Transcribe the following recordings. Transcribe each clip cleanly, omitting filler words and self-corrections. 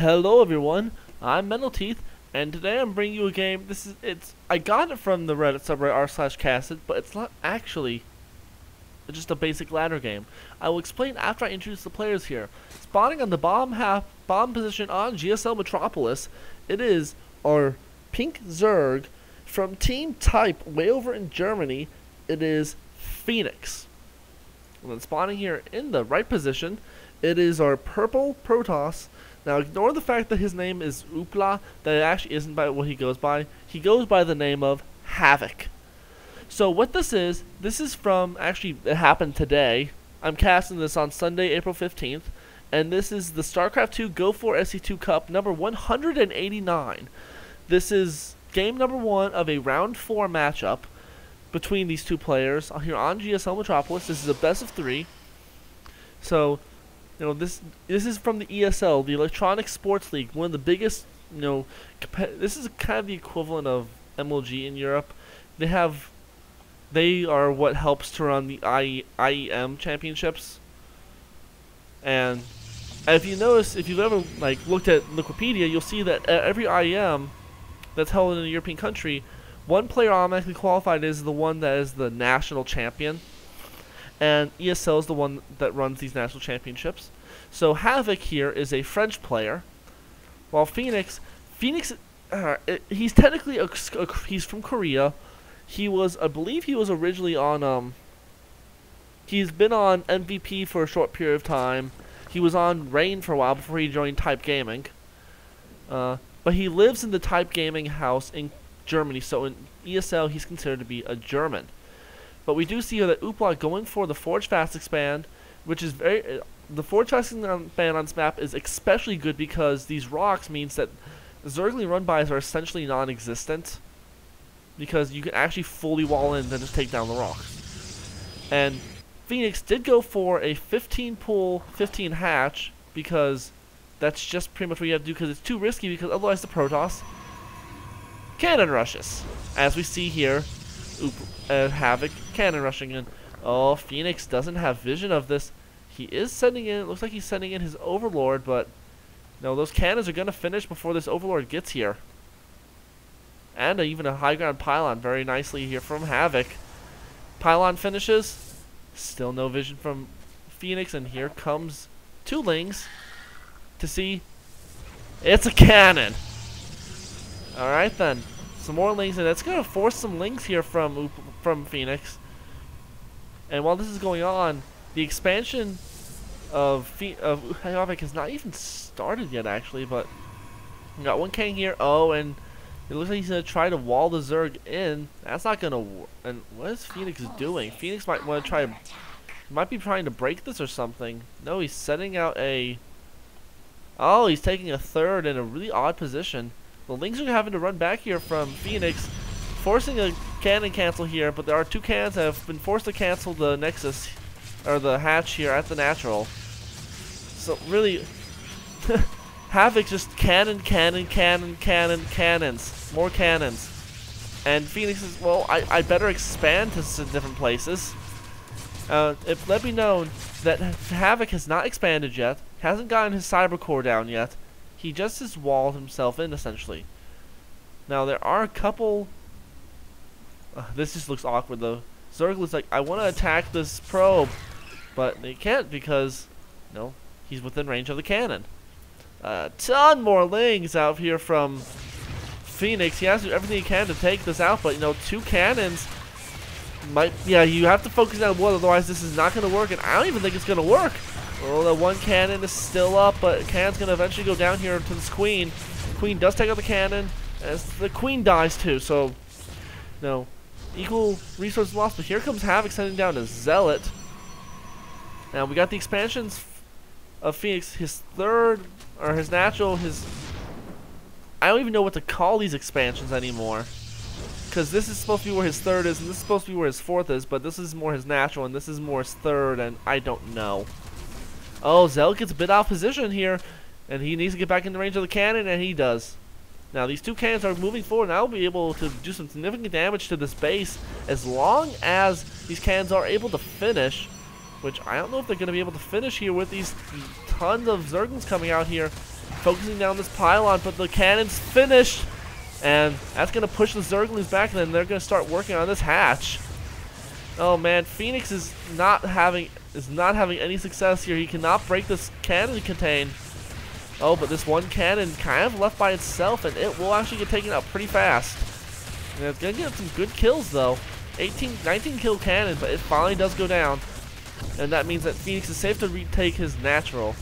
Hello everyone, I'm Mental Teeth, and today I'm bringing you a game. I got it from the Reddit subreddit r/castit, but it's not actually just a basic ladder game. I will explain after I introduce the players here. Spawning on the bottom position on GSL Metropolis, it is our pink Zerg from Team Type way over in Germany. It is Phoenix. And then spawning here in the right position, it is our purple Protoss. Now ignore the fact that his name is Oopla, that it actually isn't by what he goes by. He goes by the name of HaVoK. So what this is from, actually it happened today. I'm casting this on Sunday, April 15th, and this is the Starcraft 2 Go4SC2 Cup number 189. This is game number 1 of a round 4 matchup between these two players here on GSL Metropolis. This is a best of 3. So this is from the ESL, the Electronic Sports League, one of the biggest, this is kind of the equivalent of MLG in Europe. They are what helps to run the IEM championships. And if you notice, if you've ever looked at Wikipedia, you'll see that every IEM that's held in a European country, one player automatically qualified is the one that is the national champion. And ESL is the one that runs these national championships. So HaVoK here is a French player, while Phoenix, he's technically he's from Korea. I believe he was originally on he's been on MVP for a short period of time. He was on Reign for a while before he joined Type Gaming. But he lives in the Type Gaming house in Germany, so in ESL he's considered to be a German. But we do see here that Oopla going for the Forge Fast expand, which is the Forge Fast expand on this map is especially good because these rocks means that Zergling run-bys are essentially non-existent, because you can actually fully wall in and just take down the rocks. And Phoenix did go for a 15 pull, 15 hatch, because that's just pretty much what you have to do, because it's too risky, because otherwise the Protoss cannon rushes, as we see here. HaVoK cannon rushing in. Oh, Phoenix doesn't have vision of this. He is sending in, it looks like he's sending in his Overlord, but no, those cannons are going to finish before this Overlord gets here. And even a high ground pylon very nicely here from HaVoK. Pylon finishes. Still no vision from Phoenix, and here comes two Lings to see. It's a cannon. Alright then. Some more Lings, and that's going to force some Lings here from Phoenix. And while this is going on, the expansion of HaVoK has not even started yet, actually. But we got one cannon here. Oh, and it looks like he's going to try to wall the Zerg in. That's not going to work. And what is Phoenix doing? Phoenix might want to try. Might be trying to break this or something. No, he's setting out a. Oh, he's taking a third in a really odd position. The Lings are having to run back here from Phoenix, forcing a cannon cancel here, but there are two cannons that have been forced to cancel the Nexus, or the hatch here at the natural. So really, HaVoK just cannons, more cannons. And Phoenix is, well, I better expand to different places. Let me know that HaVoK has not expanded yet, hasn't gotten his cyber core down yet. He just has walled himself in, essentially. Now, there are a couple. This just looks awkward, though. Zerg looks like, I want to attack this probe, but they can't because, he's within range of the cannon. A ton more Lings out here from Phoenix. He has to do everything he can to take this out, but, two cannons might. Yeah, you have to focus on one, otherwise this is not going to work, and I don't even think it's going to work. Well, the one cannon is still up, but cannon's going to eventually go down here to this Queen. Queen does take out the cannon, as the Queen dies too, so, equal resource loss. But here comes HaVoK sending down a Zealot. Now, we got the expansions of Phoenix, his third, or his natural, I don't even know what to call these expansions anymore. Because this is supposed to be where his third is, and this is supposed to be where his fourth is, but this is more his natural, and this is more his third, and I don't know. Oh, Zealot gets a bit out of position here, and he needs to get back in the range of the cannon, and he does. Now, these two cannons are moving forward, and I'll be able to do some significant damage to this base as long as these cannons are able to finish, which I don't know if they're going to be able to finish here with these tons of Zerglings coming out here. focusing down this pylon, but the cannon's finished. And that's going to push the Zerglings back, and then they're going to start working on this hatch. Oh man, Phoenix is not having any success here. He cannot break this cannon contain. Oh, but this one cannon kind of left by itself, and it will actually get taken out pretty fast. And it's going to get some good kills, though. 19 kill cannon, but it finally does go down. And that means that Phoenix is safe to retake his natural.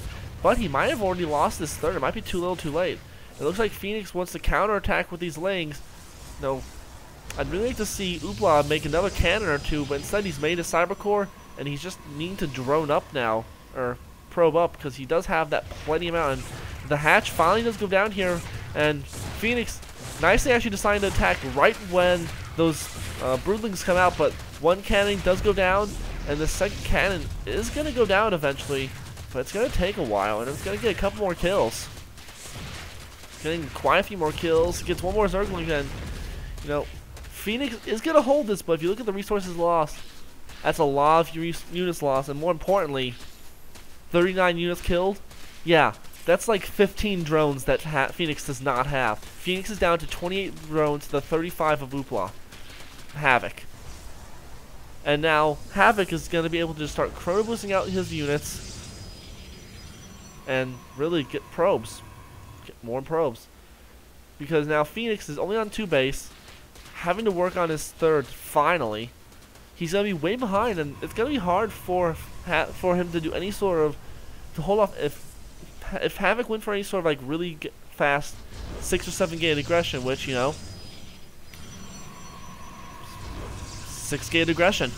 But he might have already lost this third. It might be too little too late. It looks like Phoenix wants to counterattack with these lings. No, I'd really like to see Oobla make another cannon or two, but instead he's made a Cybercore, and he's just needing to drone up now, or probe up, because he does have that plenty amount. And the hatch finally does go down here, and Phoenix nicely actually decided to attack right when those broodlings come out, but one cannon does go down, and the second cannon is going to go down eventually, but it's going to take a while, and it's going to get a couple more kills. Getting quite a few more kills. Gets one more Zergling, and you know, Phoenix is gonna hold this. But if you look at the resources lost, that's a lot of units lost, and more importantly, 39 units killed. Yeah, that's like 15 drones that Phoenix does not have. Phoenix is down to 28 drones to the 35 of Oopla. HaVoK. And now HaVoK is gonna be able to just start chrono boosting out his units and really get probes. Get more probes, because now Phoenix is only on 2 base, having to work on his third. Finally, he's gonna be way behind, and it's gonna be hard for him to do any sort of hold off if HaVoK went for any sort of like really fast 6 or 7 gate aggression, which, you know, 6 gate aggression.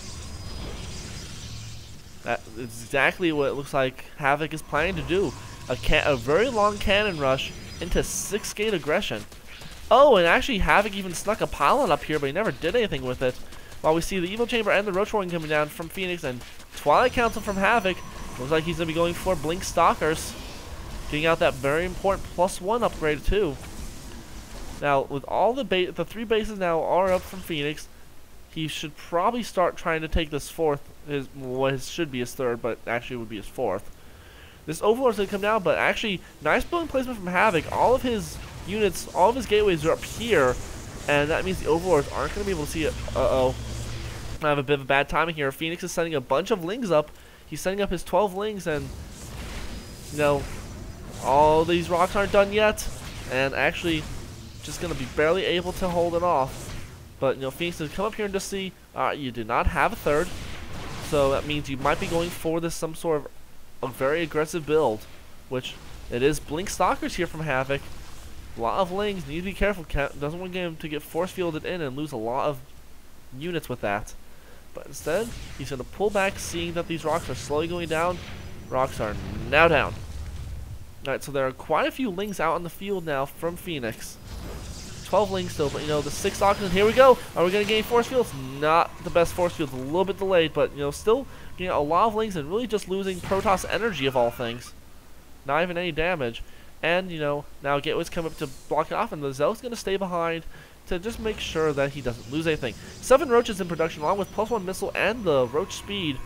That is exactly what it looks like HaVoK is planning to do. A very long cannon rush into 6 gate aggression. Oh, and actually HaVoK even snuck a pylon up here, but he never did anything with it. While we see the Evil Chamber and the Roach Roaring coming down from Phoenix, and Twilight Council from HaVoK. Looks like he's going to be going for Blink Stalkers. Getting out that very important +1 upgrade too. Now, with all the 3 bases now are up from Phoenix, he should probably start trying to take this fourth, what should be his third, but actually would be his fourth. This Overlord's going to come down, but actually, nice building placement from HaVoK. All of his units, all of his gateways are up here, and that means the Overlords aren't going to be able to see it. Uh-oh. I have a bit of a bad timing here. Phoenix is sending a bunch of lings up. He's sending up his 12 lings, and, you know, all these rocks aren't done yet, and actually, just going to be barely able to hold it off. But, you know, Phoenix is come up here and just see, you do not have a third, so that means you might be going for this some sort of a very aggressive build, which it is Blink Stalkers here from HaVoK. A lot of lings, need to be careful. Doesn't want him to get force fielded in and lose a lot of units with that. But instead, he's going to pull back, seeing that these rocks are slowly going down. Rocks are now down. Alright, so there are quite a few lings out on the field now from Phoenix. 12 lings still, but you know, the 6 auctions, here we go. Are we going to gain force fields? Not the best force fields, a little bit delayed, but you know, still getting a lot of lings and really just losing Protoss energy of all things. Not even any damage. And, you know, now Gateway's come up to block it off, and the Zel's going to stay behind to just make sure that he doesn't lose anything. 7 Roaches in production, along with +1 missile and the Roach speed.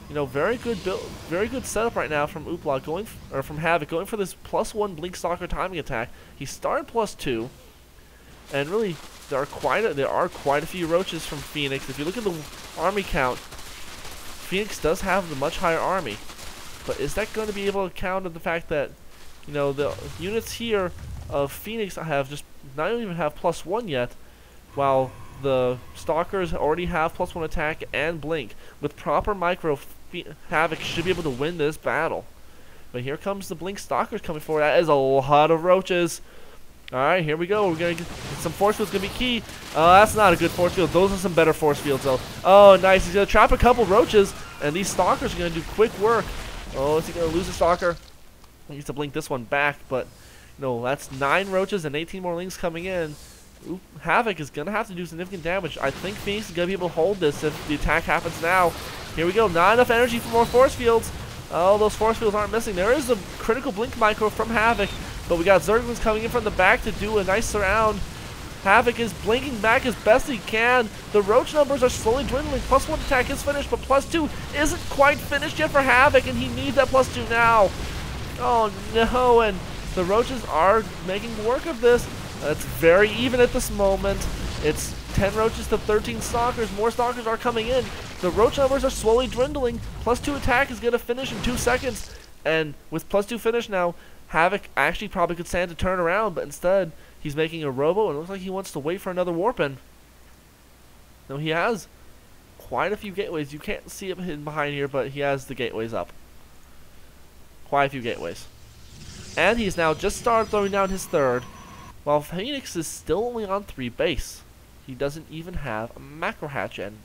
You know, very good build, very good setup right now from Oopla from HaVoK, going for this +1 Blink Stalker timing attack. He started +2, and really there are quite a few Roaches from Phoenix. If you look at the army count, Phoenix does have the much higher army, but is that going to be able to counter the fact that, you know, the units here of Phoenix have just not even have +1 yet, while the Stalkers already have +1 attack and Blink. With proper micro, HaVoK should be able to win this battle. But here comes the Blink Stalkers coming forward. That is a lot of Roaches. Alright, here we go. We're going to get some force fields going to be key. That's not a good force field. Those are some better force fields, though. Oh, nice. He's going to trap a couple Roaches, and these Stalkers are going to do quick work. Oh, is he going to lose a Stalker? He needs to blink this one back, but no, that's 9 Roaches and 18 more lings coming in. HaVoK is going to have to do significant damage. I think Phoenix is going to be able to hold this if the attack happens now. Here we go. Not enough energy for more force fields. Oh, those force fields aren't missing. There is a critical blink micro from HaVoK, but we got Zerglings coming in from the back to do a nice surround. HaVoK is blinking back as best he can. The Roach numbers are slowly dwindling. +1 attack is finished, but +2 isn't quite finished yet for HaVoK, and he needs that +2 now. Oh no, and The Roaches are making work of this. It's very even at this moment. It's 10 Roaches to 13 Stalkers. More Stalkers are coming in. The Roach numbers are slowly dwindling. +2 attack is going to finish in 2 seconds. And with +2 finish now, HaVoK actually probably could stand to turn around, but instead he's making a robo, and it looks like he wants to wait for another warp in. Now he has quite a few gateways. You can't see him hidden behind here, but he has the gateways up. Quite a few gateways. And he's now just started throwing down his third, while Phoenix is still only on 3 base. He doesn't even have a macro hatch in.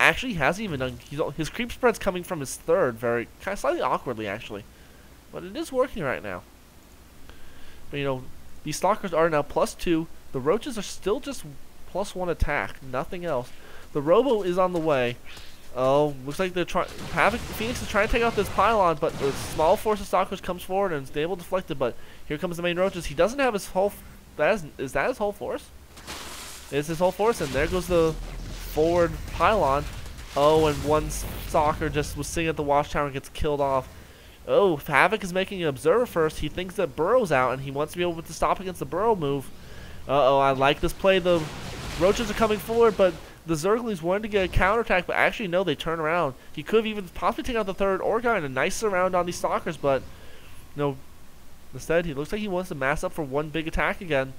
Actually, he hasn't even done. His creep spread's coming from his third, very kind of slightly awkwardly actually, but it is working right now. But you know, these Stalkers are now +2. The Roaches are still just +1 attack, nothing else. The Robo is on the way. Oh, looks like they're trying. Phoenix is trying to take out this pylon, but the small force of Stalkers comes forward and is able to deflect it. But here comes the main Roaches. He doesn't have his whole. Is that his whole force? It's his whole force, and there goes the forward pylon. Oh, and one Stalker just was sitting at the watchtower and gets killed off. Oh, HaVoK is making an observer first. He thinks that Burrow's out, and he wants to be able to stop against the Burrow move. Uh-oh, I like this play. The Roaches are coming forward, but the Zerglings wanted to get a counterattack, but actually, no, they turn around. He could have even possibly taken out the third Orca and a nice surround on these Stalkers, but no. Instead, he looks like he wants to mass up for one big attack again.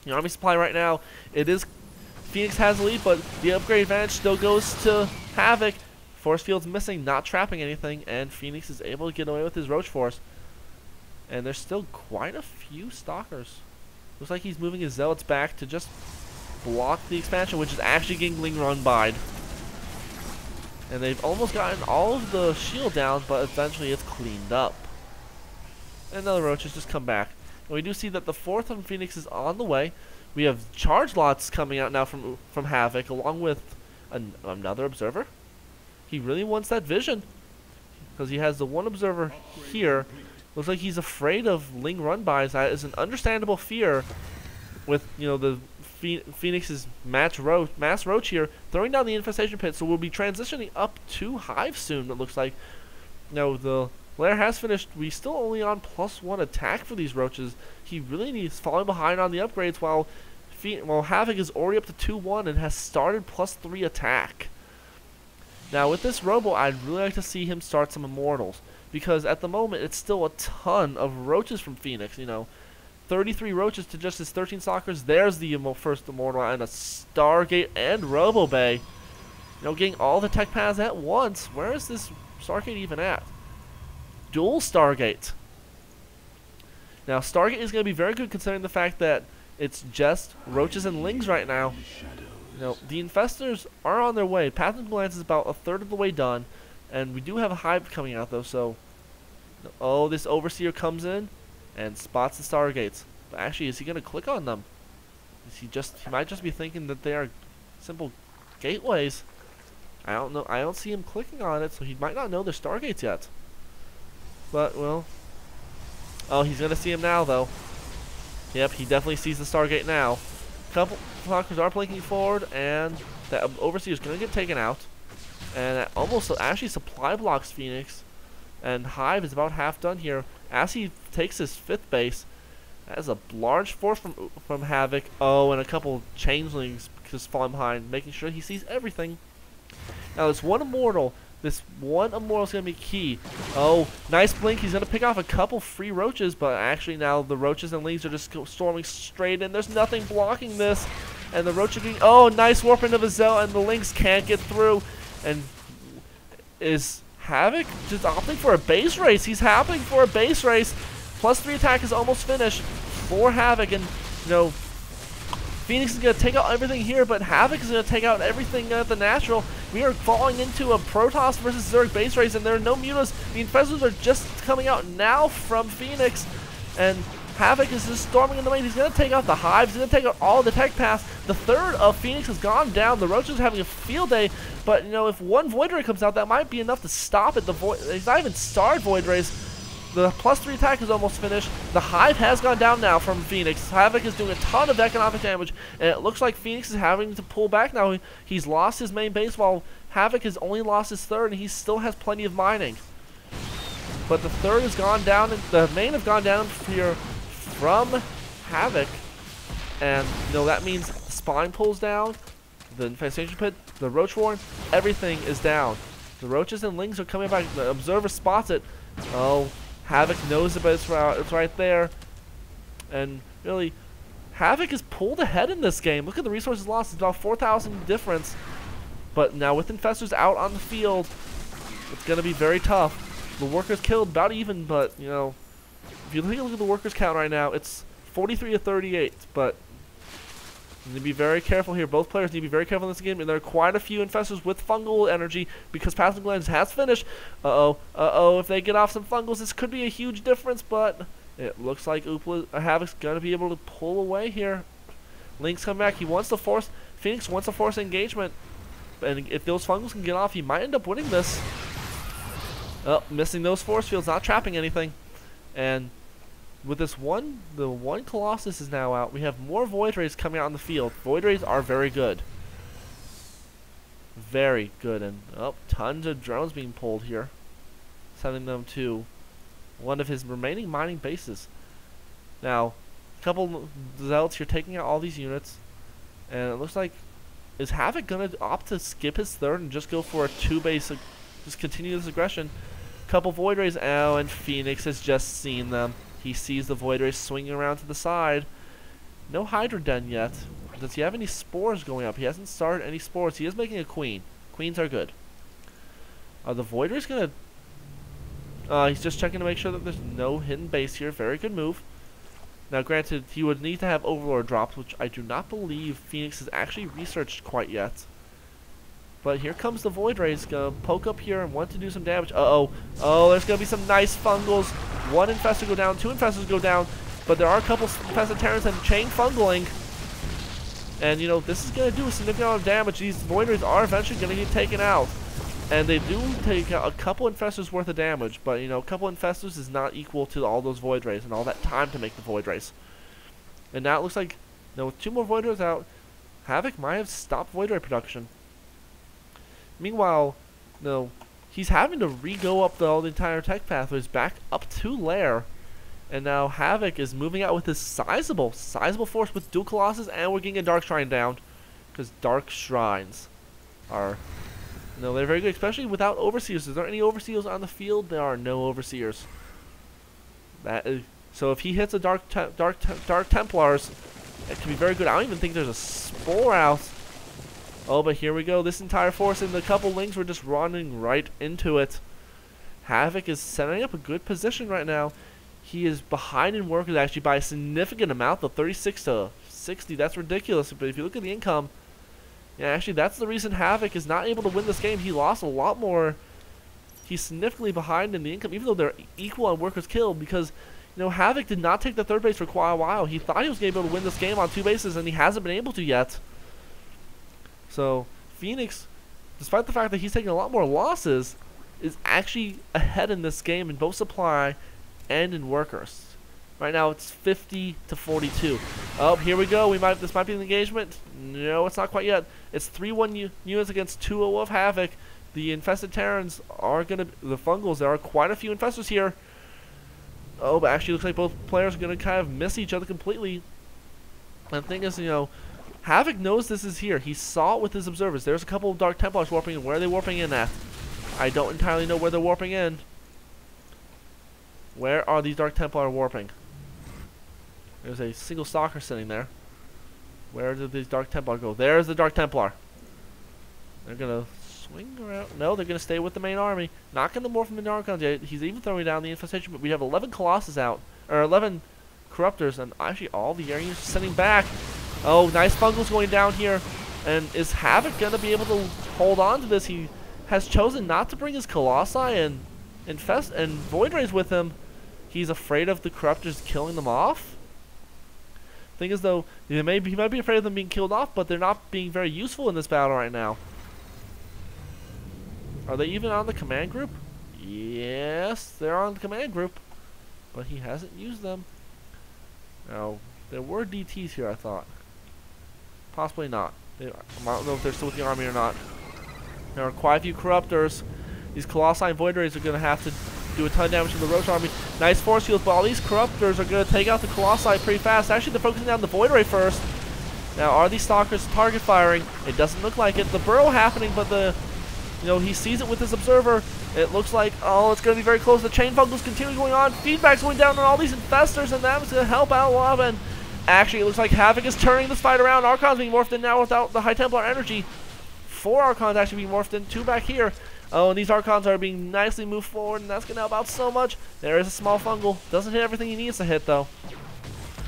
The army supply right now, it is Phoenix has the lead, but the upgrade advantage still goes to HaVoK. Force field's missing, not trapping anything, and Phoenix is able to get away with his Roach force. And there's still quite a few Stalkers. Looks like he's moving his Zealots back to just block the expansion, which is actually getting Ling run by. And they've almost gotten all of the shield down, but eventually it's cleaned up. And another Roaches just come back. And we do see that the fourth from Phoenix is on the way. We have charge lots coming out now from HaVoK, along with another observer. He really wants that vision, because he has the one observer here. Looks like he's afraid of Ling run bys. That is an understandable fear with, you know, the Phoenix's mass roach here throwing down the infestation pit. So we'll be transitioning up to Hive soon, it looks like. Now the lair has finished. We still only on +1 attack for these Roaches. He really needs falling behind on the upgrades, while HaVoK is already up to 2-1 and has started +3 attack. Now with this Robo, I'd really like to see him start some Immortals, because at the moment it's still a ton of Roaches from Phoenix. You know, 33 Roaches to just his 13 Stalkers. There's the first Immortal and a Stargate and Robo Bay. You know, getting all the tech paths at once. Where is this Stargate even at? Dual Stargate. Now Stargate is going to be very good considering the fact that it's just Roaches and Lings right now. You know, the Infestors are on their way. Pathogen Glance is about a third of the way done, and we do have a Hive coming out though. So, oh, this Overseer comes in and spots the Stargates. But actually, is he going to click on them? He might just be thinking that they are simple gateways. I don't know. I don't see him clicking on it, so he might not know they're Stargates yet. But, well. Oh, he's going to see him now, though. Yep, he definitely sees the Stargate now. Couple Stalkers are blinking forward, and that Overseer is going to get taken out. And that almost actually supply blocks Phoenix. And Hive is about half done here. As he takes his 5th base, has a large force from HaVoK. Oh, and a couple Changelings just falling behind, making sure he sees everything. Now, this one Immortal is going to be key. Oh, nice blink. He's going to pick off a couple free Roaches, but actually now the Roaches and Lings are just storming straight in. There's nothing blocking this. And the Roach are getting, oh, nice warp into the Zell, and the Lings can't get through. And is HaVoK just opting for a base race? He's opting for a base race. +3 attack is almost finished for HaVoK, and you know, Phoenix is going to take out everything here, but HaVoK is going to take out everything at the natural. We are falling into a Protoss versus Zerg base race, and there are no mutas. The Infestors are just coming out now from Phoenix, and HaVoK is just storming in the lane. He's going to take out the Hives. He's going to take out all the tech paths. The third of Phoenix has gone down. The Roaches are having a field day, but you know, if one Void Ray comes out, that might be enough to stop it. He's not even started Void Rays. The +3 attack is almost finished. The Hive has gone down now from Phoenix. HaVoK is doing a ton of economic damage, and it looks like Phoenix is having to pull back now. He's lost his main base, while HaVoK has only lost his third, and he still has plenty of mining. But the third has gone down, and the main have gone down here from HaVoK. And, you know, that means the spine pulls down, the infestation pit, the roach warren, everything is down. The roaches and lings are coming back. The observer spots it. Oh, HaVoK knows it, but it's right there. And really, HaVoK is pulled ahead in this game. Look at the resources lost. It's about 4,000 difference. But now with infestors out on the field, it's going to be very tough. The workers killed about even, but, you know, if you take a look at the workers count right now, it's 43 to 38. But you need to be very careful here. Both players need to be very careful in this game. And there are quite a few infestors with fungal energy because Passing Glands has finished. If they get off some fungals, this could be a huge difference, but it looks like HaVoK's going to be able to pull away here. Link's come back. He wants to force, Phoenix wants to force engagement. And if those fungals can get off, he might end up winning this. Oh, missing those force fields, not trapping anything. And with this one, the one Colossus is now out. We have more Void Rays coming out on the field. Void Rays are very good. Very good. And, oh, tons of drones being pulled here. Sending them to one of his remaining mining bases. Now, a couple Zealots here taking out all these units. And it looks like, is HaVoK going to opt to skip his third and just go for a 2-base, just continue this aggression? Couple Void Rays, oh, and Phoenix has just seen them. He sees the Void Rays swinging around to the side. No Hydra Den yet. Does he have any spores going up? He hasn't started any spores. He is making a queen. Queens are good. Are the Void Rays going to... he's just checking to make sure that there's no hidden base here. Very good move. Now, granted, he would need to have Overlord drops, which I do not believe Phoenix has actually researched quite yet. But here comes the Void Rays. Gonna poke up here and want to do some damage. Oh, there's gonna be some nice fungals. One infestor go down, 2 infestors go down, but there are a couple infested Terrans and chain fungaling. And, you know, this is gonna do a significant amount of damage. These Void Rays are eventually gonna get taken out. And they do take out a couple infestors worth of damage, but, you know, a couple infestors is not equal to all those Void Rays and all that time to make the Void Rays. And now it looks like, you know, with 2 more Void Rays out, HaVoK might have stopped Void Ray production. Meanwhile, no, he's having to re-go up the entire tech pathways back up to Lair. And now HaVoK is moving out with his sizable force with dual Colossus, and we're getting a Dark Shrine down. Because Dark Shrines are, you know, they're very good, especially without Overseers. Is there any Overseers on the field? There are no Overseers. So if he hits a Dark Templars, it can be very good. I don't even think there's a Spore out. Oh, but here we go. This entire force and the couple Lings were just running right into it. HaVoK is setting up a good position right now. He is behind in workers actually by a significant amount, though, 36 to 60. That's ridiculous. But if you look at the income, yeah, actually that's the reason HaVoK is not able to win this game. He lost a lot more. He's significantly behind in the income, even though they're equal on workers killed, because, you know, HaVoK did not take the 3rd base for quite a while. He thought he was going to be able to win this game on 2 bases, and he hasn't been able to yet. So, Phoenix, despite the fact that he's taking a lot more losses, is actually ahead in this game in both supply and in workers. Right now, it's 50 to 42. Oh, here we go. This might be an engagement. No, it's not quite yet. It's 3-1 units against 2-0 of HaVoK. The infested Terrans are going to... The fungals, there are quite a few infestors here. Oh, but actually, looks like both players are going to kind of miss each other completely. And the thing is, you know, HaVoK knows this is here. He saw it with his observers. There's a couple of Dark Templars warping in. Where are they warping in at? I don't entirely know where they're warping in. Where are these Dark Templar warping? There's a single Stalker sitting there. Where did these Dark Templar go? There's the Dark Templar. They're going to swing around. No, they're going to stay with the main army. Not going to morph from the Archons yet. He's even throwing down the infestation, but we have 11 Colossus out. Or 11 Corruptors, and actually all the air units sending back. Oh, nice fungals going down here. And is HaVoK going to be able to hold on to this? He has chosen not to bring his Colossi and Void Rays with him. He's afraid of the Corruptors killing them off. Thing is, though, he might be afraid of them being killed off, but they're not being very useful in this battle right now. Are they even on the command group? Yes, they're on the command group. But he hasn't used them. Now, there were DTs here, I thought. Possibly not. I don't know if they're still with the army or not. There are quite a few Corruptors. These Colossi and Void Rays are going to have to do a ton of damage to the Roach army. Nice force fields, but all these Corruptors are going to take out the Colossi pretty fast. Actually, they're focusing on the Void Ray first. Now, are these Stalkers target firing? It doesn't look like it. The burrow happening, but he sees it with his observer. It looks like, oh, it's going to be very close. The chain fungus continuing going on. Feedback's going down on all these infestors, and that was going to help out a lot. And actually, it looks like HaVoK is turning this fight around. Archon's being morphed in now without the High Templar energy. 4 Archons actually being morphed in, 2 back here. Oh, and these Archons are being nicely moved forward, and that's going to help out so much. There is a small fungal. Doesn't hit everything he needs to hit, though.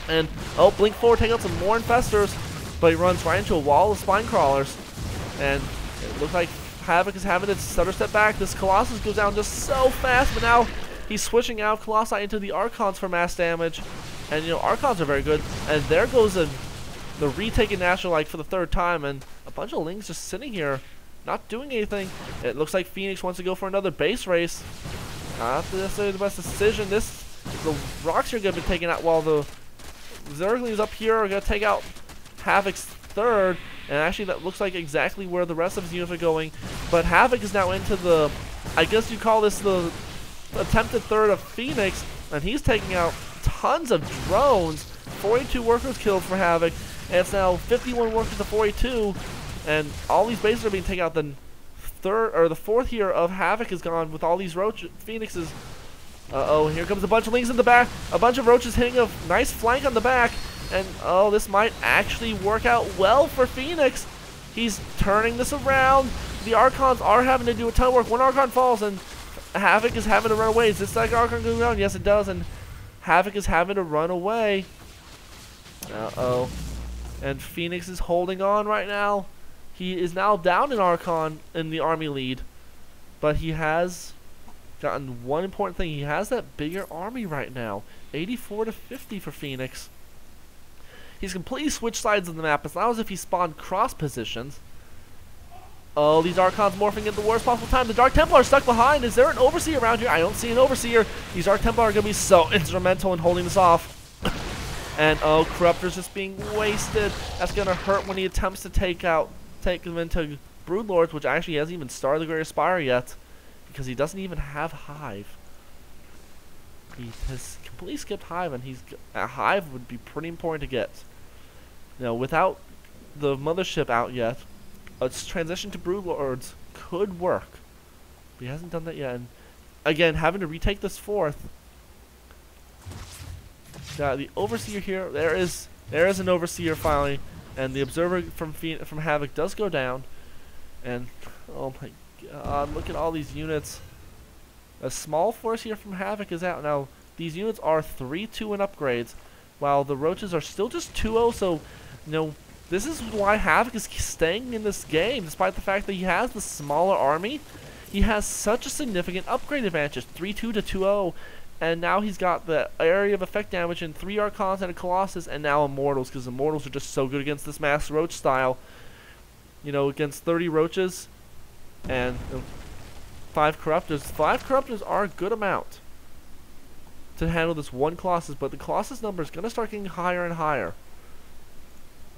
And, oh, blink forward, take out some more infestors. But he runs right into a wall of spine crawlers. And it looks like HaVoK is having to stutter step back. This Colossus goes down just so fast, but now he's switching out Colossi into the Archons for mass damage. And, Archons are very good. And there goes the retake in National, like, for the 3rd time. And a bunch of Lings just sitting here, not doing anything. It looks like Phoenix wants to go for another base race. Not necessarily the best decision. The rocks are going to be taken out while the Zerglings up here are going to take out HaVoK's 3rd, and actually that looks like exactly where the rest of his units are going. But HaVoK is now into the, I guess you call this the attempted 3rd of Phoenix, and he's taking out tons of drones. 42 workers killed for HaVoK, and it's now 51 workers to 42, and all these bases are being taken out. The 4th here of HaVoK is gone with all these Phoenixes. Uh-oh, here comes a bunch of Lings in the back, a bunch of Roaches hitting a nice flank on the back. And, oh, this might actually work out well for Phoenix. He's turning this around. The Archons are having to do a ton of work. One Archon falls, and HaVoK is having to run away. Is this like Archon going down? Yes, it does. And HaVoK is having to run away. Uh-oh. And Phoenix is holding on right now. He is now down an Archon in the army lead. But he has gotten one important thing. He has that bigger army right now. 84 to 50 for Phoenix. He's completely switched sides of the map. It's not as if he spawned cross positions. Oh, these Archons morphing at the worst possible time. The Dark Templar are stuck behind. Is there an Overseer around here? I don't see an Overseer. These Dark Templar are going to be so instrumental in holding this off. And, oh, Corruptor's just being wasted. That's going to hurt when he attempts to take them into Broodlords, which actually hasn't even started the Great Aspire yet. Because he doesn't even have Hive. He has completely skipped Hive, and a Hive would be pretty important to get. Without the mothership out yet, a transition to Broodlords could work. But he hasn't done that yet. And again, having to retake this 4th. Got the Overseer here. There is an Overseer finally, and the Observer from HaVoK does go down. And oh my God, look at all these units. A small force here from HaVoK is out now. These units are 3-2 in upgrades, while the Roaches are still just 2-0. So, this is why HaVoK is staying in this game, despite the fact that he has the smaller army. He has such a significant upgrade advantage, 3-2 to 2-0, and now he's got the area of effect damage in 3 Archons and a Colossus, and now Immortals, because Immortals are just so good against this mass Roach style. Against 30 Roaches and 5 Corruptors. 5 Corruptors are a good amount to handle this one Colossus, but the Colossus number is going to start getting higher and higher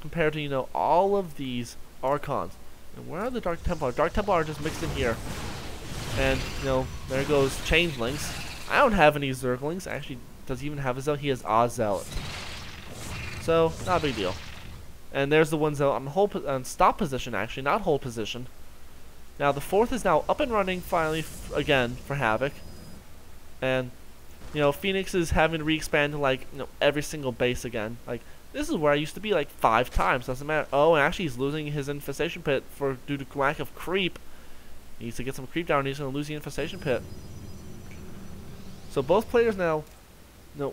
compared to, all of these Archons. And where are the Dark Templar? Dark Templar are just mixed in here. And, there goes Changelings. I don't have any Zerglings. Actually, does he even have a Zealot? He has a Zealot. So, not a big deal. And there's the one Zealot on stop position, actually, not hold position. Now, the 4th is now up and running, finally, again, for HaVoK. And, Phoenix is having to re-expand to, like, every single base again. Like, this is where I used to be, like, 5 times. Doesn't matter. Oh, and actually, he's losing his Infestation Pit due to lack of creep. He needs to get some creep down, and he's going to lose the Infestation Pit. So, both players now, the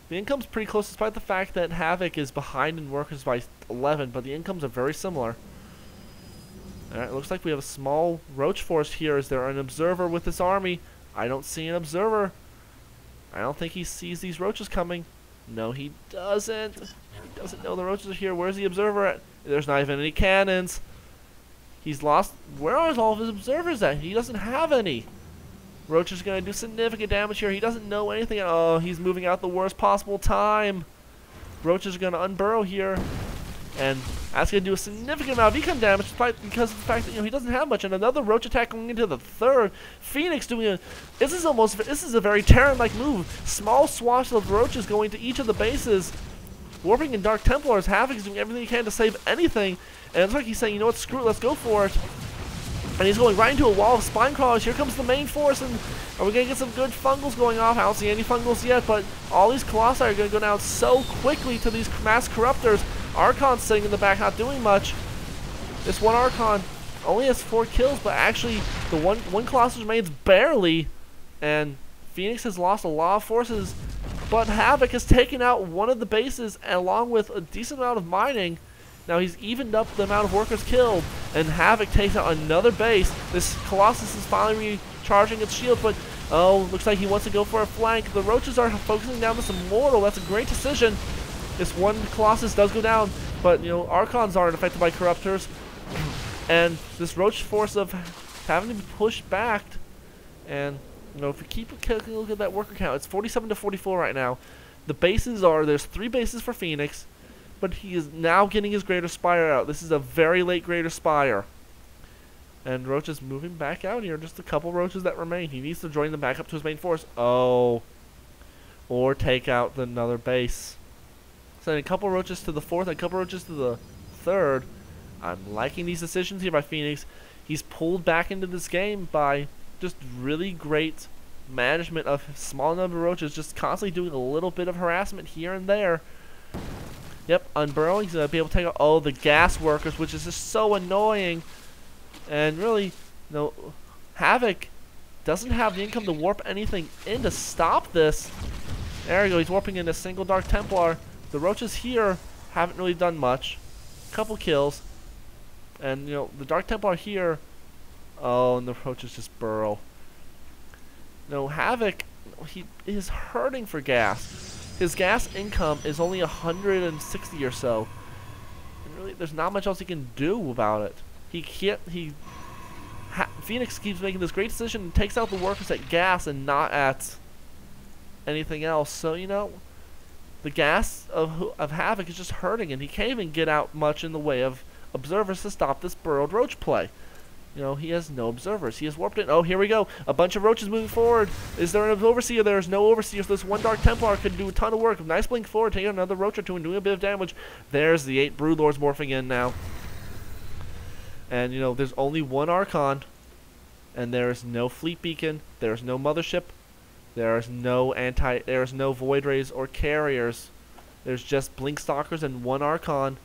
income's pretty close, despite the fact that HaVoK is behind in workers by 11, but the incomes are very similar. Alright, it looks like we have a small Roach force here. Is there an Observer with this army? I don't see an Observer. I don't think he sees these Roaches coming. No, he doesn't. He doesn't know the Roaches are here. Where's the Observer at? There's not even any cannons. He's lost. Where are all of his Observers at? He doesn't have any. Roach is going to do significant damage here. He doesn't know anything. Oh, he's moving out the worst possible time. Roach is going to unburrow here. And that's going to do a significant amount of econ damage because of the fact that, you know, he doesn't have much. And another roach attack going into the third. Phoenix doing a... This is a very Terran-like move. Small swaths of roaches going to each of the bases. Warping in Dark Templars. HaVoK is doing everything he can to save anything. And it's like he's saying, you know what, screw it, let's go for it. And he's going right into a wall of spine crawlers. Here comes the main force, and are we going to get some good fungals going off? I don't see any fungals yet, but all these colossi are going to go down so quickly to these mass corruptors. Archon's sitting in the back, not doing much. This one Archon only has 4 kills, but actually the one Colossus remains barely. And Phoenix has lost a lot of forces, but HaVoK has taken out one of the bases, along with a decent amount of mining. Now he's evened up the amount of workers killed, and HaVoK takes out another base. This Colossus is finally recharging its shield, but oh, looks like he wants to go for a flank. The roaches are focusing down this Immortal. That's a great decision. This one Colossus does go down, but you know, Archons aren't affected by Corruptors, and this roach force of having to be pushed back. And you know, if you keep a look at that worker count, it's 47 to 44 right now. The bases are, there's 3 bases for Phoenix, but he is now getting his Greater Spire out. This is a very late Greater Spire. And Roach is moving back out here. Just a couple roaches that remain. He needs to join them back up to his main force. Oh. Or take out another base. Sending a couple roaches to the 4th, a couple roaches to the 3rd. I'm liking these decisions here by Phoenix. He's pulled back into this game by just really great management of a small number of roaches, just constantly doing a little bit of harassment here and there. Yep, unburrowing. He's going to be able to take out, oh, the gas workers, which is just so annoying. And really, you know, HaVoK doesn't have the income to warp anything in to stop this. There we go. He's warping in a single Dark Templar. The roaches here haven't really done much. Couple kills. And, you know, the Dark Templar here, oh, and the roaches just burrow. No, HaVoK, he is hurting for gas. His gas income is only 160 or so. And really, there's not much else he can do about it. He can't, Phoenix keeps making this great decision and takes out the workers at gas and not at anything else. So, you know, the gas of HaVoK is just hurting, and he can't even get out much in the way of observers to stop this burrowed roach play. You know, he has no observers. He has warped in. Oh, here we go. A bunch of roaches moving forward. Is there an overseer? There is no overseer. So this one Dark Templar could do a ton of work. Nice blink forward, taking another roach or two and doing a bit of damage. There's the 8 Broodlords morphing in now. And, you know, there's only one Archon. And there is no fleet beacon. There is no mothership. There is no void rays or carriers. There's just blink stalkers and one Archon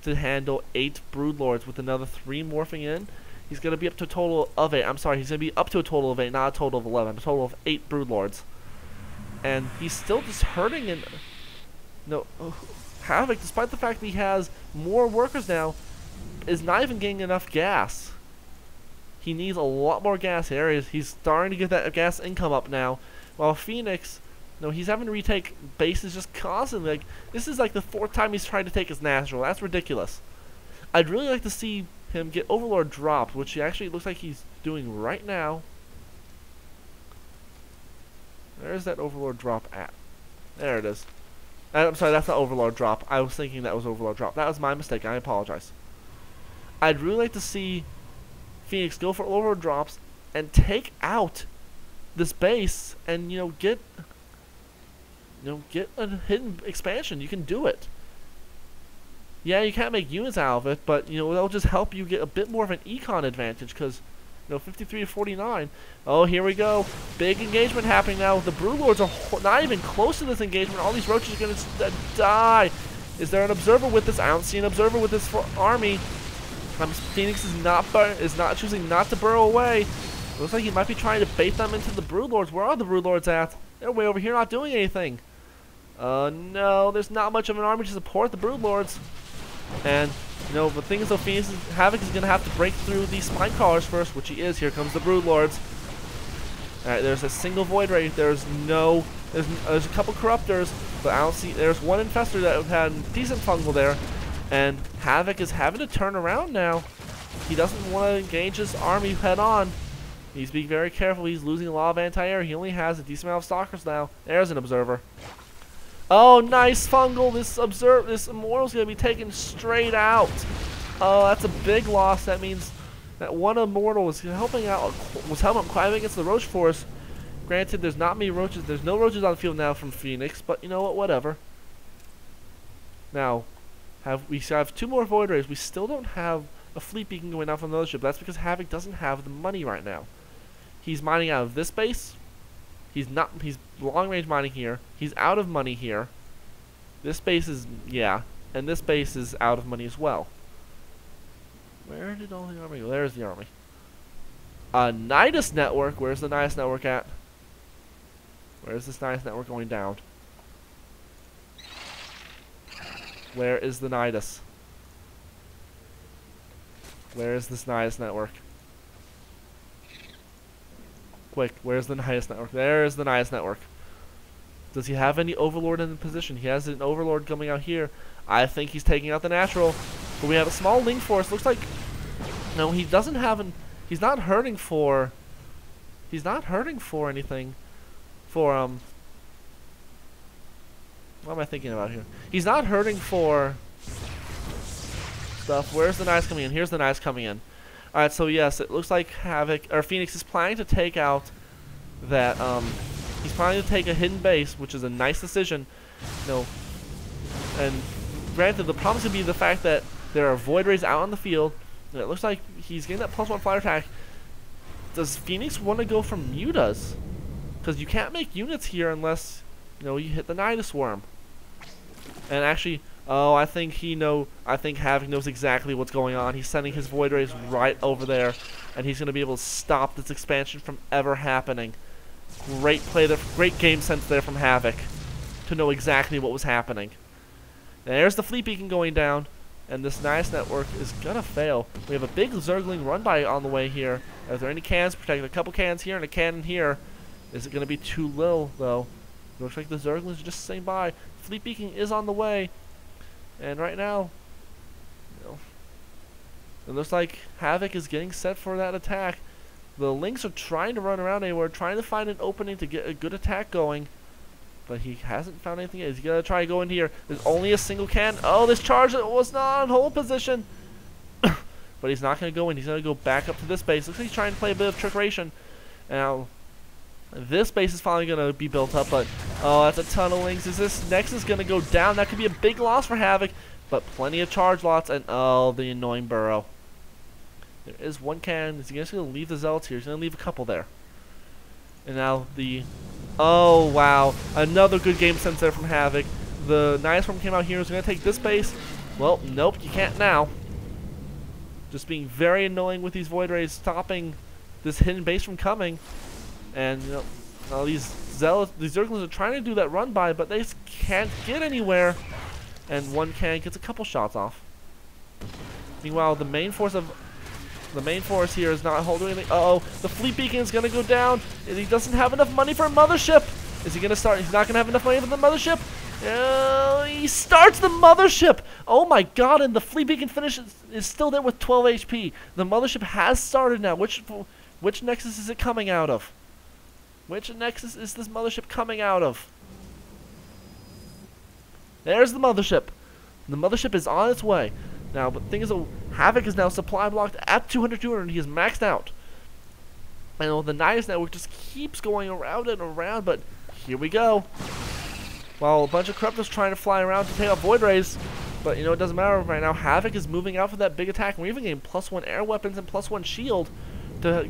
to handle 8 Broodlords with another 3 morphing in. He's going to be up to a total of 8. I'm sorry, he's going to be up to a total of 8, not a total of 11. A total of 8 Broodlords. And he's still just hurting. And no, HaVoK, despite the fact that he has more workers now, is not even getting enough gas. He needs a lot more gas areas. He's starting to get that gas income up now. While Phoenix, no, he's having to retake bases just constantly. Like, this is like the 4th time he's tried to take his natural. That's ridiculous. I'd really like to see him get Overlord dropped, which he actually looks like he's doing right now. Where's that Overlord drop at? There it is. I'm sorry, that's not Overlord drop. I was thinking that was Overlord drop. That was my mistake. I apologize. I'd really like to see Phoenix go for Overlord drops and take out this base and, you know, get a hidden expansion. You can do it. Yeah, you can't make units out of it, but, you know, that'll just help you get a bit more of an econ advantage, because, you know, 53 to 49. Oh, here we go. Big engagement happening now. The Broodlords are not even close to this engagement. All these roaches are going to die. Is there an observer with this? I don't see an observer with this army. Phoenix is not choosing not to burrow away. Looks like he might be trying to bait them into the Broodlords. Where are the Broodlords at? They're way over here not doing anything. No, there's not much of an army to support the Broodlords. And, you know, the thing is, though, HaVoK is going to have to break through these spine crawlers first, which he is. Here comes the Broodlords. Alright, there's a single void ray. There's a couple corruptors, but I don't see. There's one infestor that had decent fungal there. And HaVoK is having to turn around now. He doesn't want to engage his army head on. He's being very careful. He's losing a lot of anti-air. He only has a decent amount of stalkers now. There's an observer. Oh, nice fungal. This immortal's gonna be taken straight out. Oh, that's a big loss. That means that one immortal was helping out quite a bit against the Roach Force. Granted, there's not many roaches. There's no roaches on the field now from Phoenix, but you know what? Whatever. Now, we have 2 more Void Rays. We still don't have a fleet beacon going out from the mothership. That's because HaVoK doesn't have the money right now. He's mining out of this base. He's long range mining here. He's out of money here. This base is, yeah, and this base is out of money as well. Where did all the army go? There's the army. Nidus network. Where's the Nidus network at? Where's this Nidus network going down? Where is the Nidus? Where is this Nidus network? Quick, where's the Nidus network? There is the Nidus network. Does he have any Overlord in the position? He has an Overlord coming out here. I think he's taking out the natural. But we have a small link force. Looks like, no, he doesn't have an. He's not hurting for. He's not hurting for anything. For what am I thinking about here? He's not hurting for stuff. Where's the Nidus coming in? Here's the Nidus coming in. All right, so yes, it looks like HaVoK or Phoenix is planning to take out that. He's planning to take a hidden base, which is a nice decision. No, and granted, the problem's gonna be the fact that there are Void Rays out on the field. And it looks like he's getting that +1 flyer attack. Does Phoenix want to go for mutas? Because you can't make units here unless you hit the Nidus worm. And actually, oh, I think HaVoK knows exactly what's going on. He's sending his Void Rays right over there, and he's gonna be able to stop this expansion from ever happening. Great play there, great game sense there from HaVoK to know exactly what was happening. There's the fleet beacon going down, and this Nidus network is gonna fail. We have a big Zergling run by on the way here. Are there any cannons protected? A couple cannons here and a cannon here. Is it gonna be too little though? It looks like the Zerglings are just staying by. Fleet beacon is on the way, and right now, it looks like HaVoK is getting set for that attack. The Lynx are trying to run around anywhere, trying to find an opening to get a good attack going. But he hasn't found anything yet. He's going to try to go in here. There's only a single cannon. Oh, this charge was not in hold position. But he's not going to go in. He's going to go back up to this base. Looks like he's trying to play a bit of trickeration. Now, this base is finally going to be built up. But, oh, that's a ton of Lynx. Is this Nexus going to go down? That could be a big loss for HaVoK. But plenty of charge lots. And, oh, the annoying burrow. There is one cannon. Is he just going to leave the Zealots here? He's going to leave a couple there. And now the... Oh, wow. Another good game sense there from HaVoK. The Nidus Worm came out here. He's going to take this base. Well, nope, you can't now. Just being very annoying with these Void Rays, stopping this hidden base from coming. And, these Zerglings are trying to do that run by, but they just can't get anywhere. And one cannon gets a couple shots off. Meanwhile, the main force here is not holding anything. Uh-oh, the fleet beacon is going to go down. And he doesn't have enough money for a mothership. Is he going to start? He's not going to have enough money for the mothership. He starts the mothership. Oh my god, and the fleet beacon is still there with 12 HP. The mothership has started now. Which Nexus is it coming out of? Which Nexus is this mothership coming out of? There's the mothership. The mothership is on its way. Now, but the thing is, HaVoK is now supply blocked at 200. He is maxed out. And the Nidus network just keeps going around and around, but here we go. While a bunch of Corruptors trying to fly around to take out Void Rays, but it doesn't matter right now. HaVoK is moving out for that big attack. We're even getting +1 air weapons and +1 shield to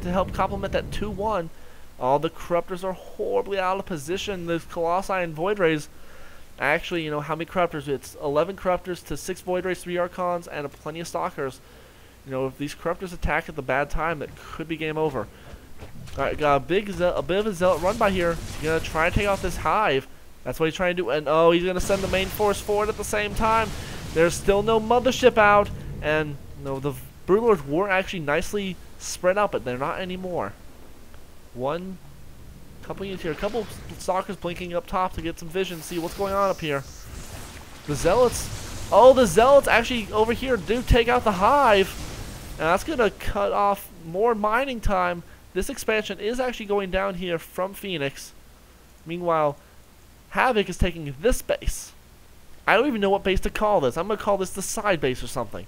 help complement that 2-1. All the Corruptors are horribly out of position. The Colossi and Void Rays. Actually, how many Corruptors? It's 11 Corruptors to 6 Void Rays, 3 Archons, and plenty of Stalkers. If these Corruptors attack at the bad time, that could be game over. Alright, got a bit of a Zealot run by here. He's going to try to take out this Hive. That's what he's trying to do. And, oh, he's going to send the main force forward at the same time. There's still no mothership out. And, the Broodlords were actually nicely spread out, but they're not anymore. Couple units here, a couple Stalkers blinking up top to get some vision, see what's going on up here. The Zealots, the Zealots actually over here do take out the Hive, and that's gonna cut off more mining time. This expansion is actually going down here from Phoenix. Meanwhile, HaVoK is taking this base. I don't even know what base to call this. I'm going to call this the side base or something.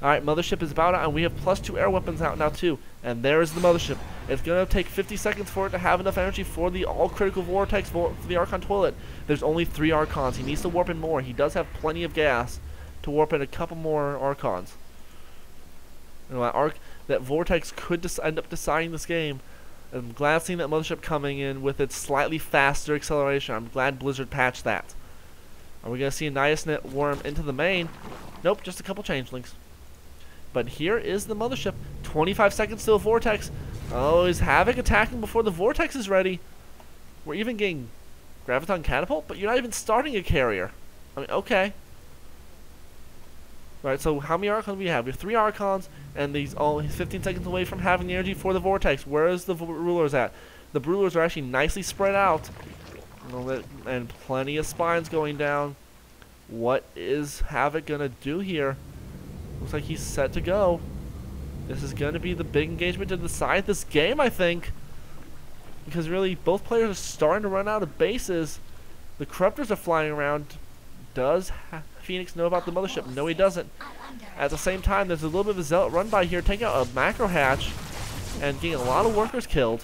Alright, Mothership is about out, and we have +2 air weapons out now too. And there is the Mothership. It's going to take 50 seconds for it to have enough energy for the all-critical vortex for the Archon toilet. There's only 3 Archons. He needs to warp in more. He does have plenty of gas to warp in a couple more Archons. You know, that vortex could end up deciding this game. I'm glad seeing that Mothership coming in with its slightly faster acceleration. I'm glad Blizzard patched that. Are we going to see a Niacin worm into the main? Nope, just a couple changelings. But here is the Mothership. 25 seconds to a vortex. Oh, is HaVoK attacking before the vortex is ready? We're even getting Graviton Catapult, but you're not even starting a carrier. I mean, okay. Right, so how many Archons do we have? We have 3 Archons, and he's 15 seconds away from having the energy for the vortex. Where is the rulers at? The rulers are actually nicely spread out. And plenty of spines going down. What is HaVoK gonna do here? Looks like he's set to go. This is gonna be the big engagement to decide this game, I think. Because really, both players are starting to run out of bases. The Corruptors are flying around. Does Phoenix know about the Mothership? No, he doesn't. At the same time, there's a little bit of a Zealot run by here, taking out a Macro Hatch and getting a lot of workers killed.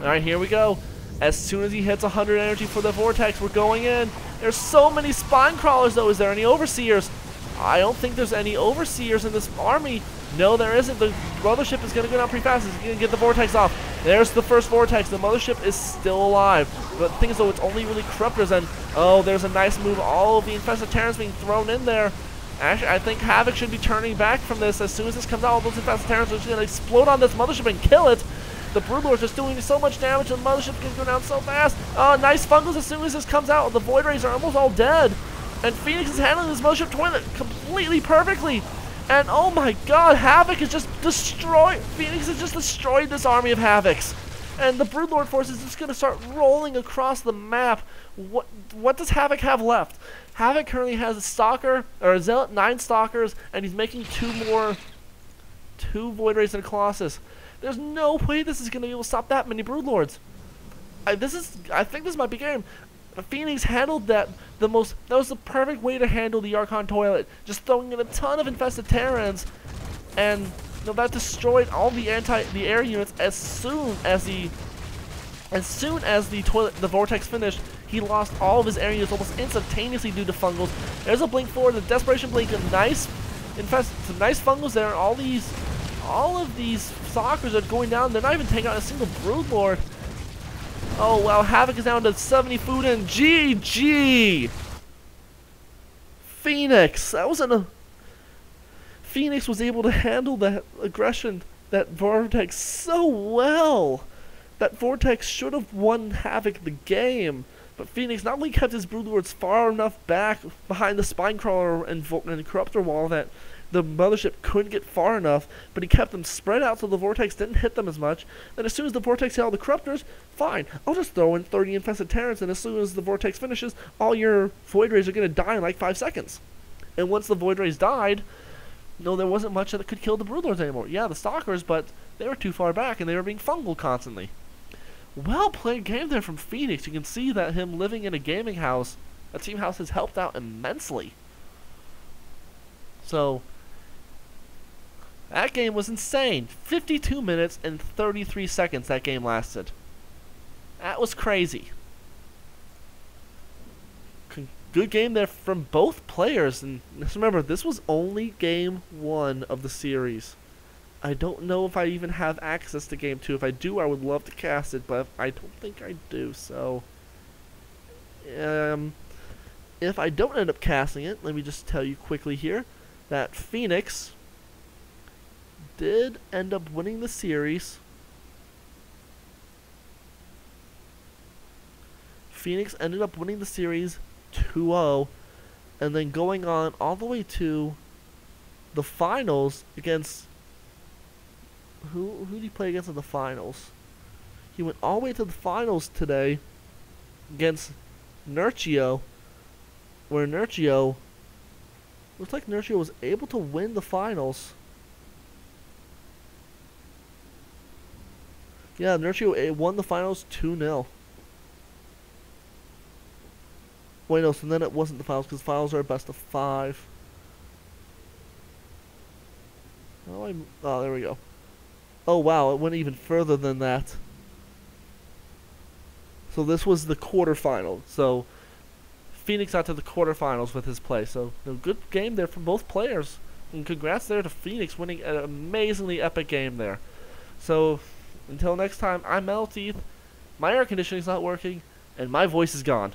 Alright, here we go. As soon as he hits 100 energy for the Vortex, we're going in. There's so many Spine Crawlers, though. Is there any Overseers? I don't think there's any Overseers in this army. No, there isn't. The Mothership is going to go down pretty fast. It's going to get the Vortex off. There's the first Vortex. The Mothership is still alive. But the thing is, though, it's only really Corruptors. And, oh, there's a nice move. All of the Infested Terrans being thrown in there. Actually, I think HaVoK should be turning back from this. As soon as this comes out, all those Infested Terrans are just going to explode on this Mothership and kill it. The Broodlord's just doing so much damage, and the Mothership can go down so fast. Oh, nice Fungals as soon as this comes out. The Void Rays are almost all dead. And Phoenix is handling this Mothership toilet completely perfectly. And oh my god, HaVoK has just destroyed. Phoenix has just destroyed this army of HaVoKs. And the Broodlord force is just going to start rolling across the map. What does HaVoK have left? HaVoK currently has a Stalker, or a Zealot, 9 Stalkers, and he's making 2 Void Rays and a Colossus. There's no way this is going to be able to stop that many Broodlords. I think this might be game. Phoenix handled that that was the perfect way to handle the Archon toilet. Just throwing in a ton of infested Terrans, and that destroyed all the air units as soon as the vortex finished. He lost all of his air units almost instantaneously due to Fungals. There's a blink forward, the Desperation Blink, some nice Fungals there, and all of these Stalkers are going down. They're not even taking out a single Broodlord. Oh wow, HaVoK is down to 70 food and GG! Phoenix! Phoenix was able to handle that aggression, that Vortex so well! That Vortex should have won HaVoK the game. But Phoenix not only kept his Broodlords far enough back behind the Spinecrawler and Corruptor wall that the Mothership couldn't get far enough, but he kept them spread out so the Vortex didn't hit them as much. Then as soon as the Vortex hit all the Corruptors, fine, I'll just throw in 30 Infested Terrans, and as soon as the Vortex finishes, all your Void Rays are going to die in like 5 seconds. And once the Void Rays died, no, there wasn't much that could kill the Broodlords anymore. Yeah, the Stalkers, but they were too far back, and they were being fungal constantly. Well played game there from Phoenix. You can see that him living in a gaming house, a team house, has helped out immensely. So that game was insane. 52 minutes and 33 seconds that game lasted. That was crazy. Good game there from both players. And just remember, this was only game 1 of the series. I don't know if I even have access to game 2. If I do, I would love to cast it, but I don't think I do. So, if I don't end up casting it, let me just tell you quickly here that Phoenix did end up winning the series. Phoenix ended up winning the series 2-0, and then going on all the way to the finals against who did he play against in the finals? He went all the way to the finals today against Nerchio, where Nerchio looks like Nerchio was able to win the finals. Yeah, Nerchio won the finals 2-0. Wait, no, so then it wasn't the finals, because finals are a best of 5. Oh, there we go. Oh, wow, it went even further than that. So this was the quarterfinal. So Phoenix got to the quarterfinals with his play. So good game there from both players. And congrats there to Phoenix winning an amazingly epic game there. So until next time, I'm Metal Teeth. My air conditioning's not working, and my voice is gone.